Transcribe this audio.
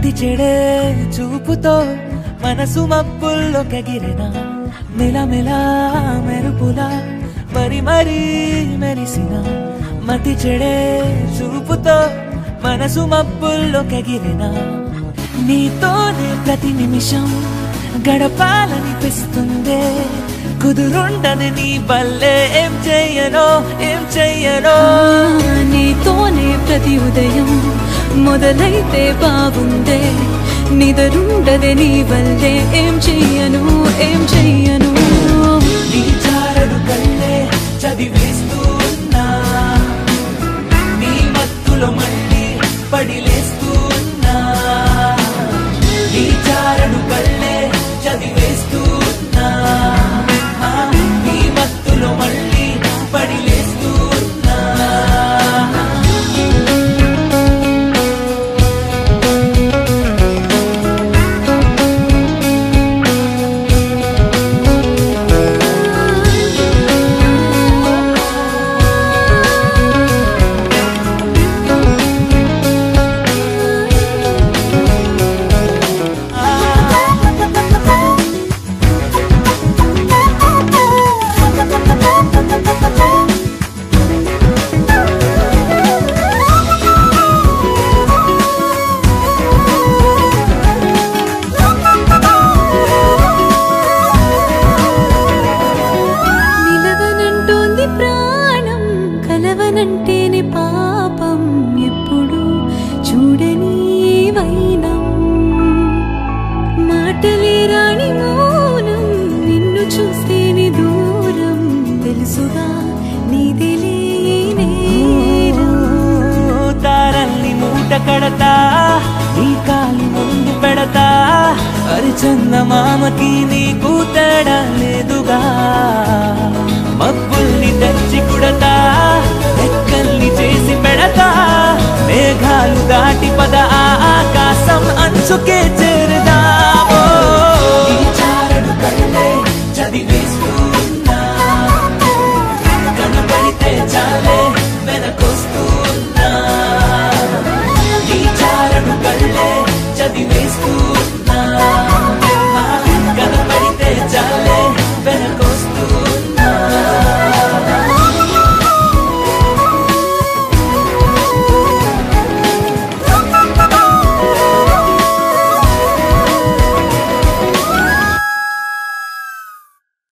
మతి చెడే చూపుతో మనసు మబ్బుల్లో కగిరెనా మెలమెలా మెరుపులా మరి మరి మెరిసిన మతి చెడే చూపుతో మనసు మబ్బుల్లో కగిరెనా నీతోనే ప్రతి నిమిషం గడపాలనిపిస్తుందే కుదురుండదు నీ వల్లే ఏం చెయ్యనో నీతోనే ప్రతి ఉదయం మొదలైతే బాగుందే నిదరుండదే నీ వల్లే ఏం చెయ్యను నీ చారడు కళ్ళే చదివేస్తూ ఉన్నా నీ మత్తులో మళ్ళీ పడిలేస్తూ ఉన్నా నీ చారడు కళ్ళే చదివేస్తూ ఉన్నా నీ మత్తులో మళ్ళీ పడిలేస్తూ ఉన్నా కలవనంటేనే పాపం ఎప్పుడు చూడని వైనం మాటలే రాణి మౌనం నిన్ను చూస్తేనే దూరం తెలుసుగా నీదిలే తారల్ని మూట కడతా నీ కాలి ముందు పెడతా అరిచందమామకి నీకు తేడా లేదుగా మబ్బుల్ని తెచ్చి కుడతా రెక్కల్ని చేసి పెడతా మేఘాలు దాటి పద ఆకాశం అంచుకే చేరుదామో నీ చారడు కళ్ళే చదివేస్తూ ఉన్నా కనబడితే చాలే వెనకొస్తూ ఉన్నా నీ చారడు కళ్ళే చదివేస్తూ ఉన్నా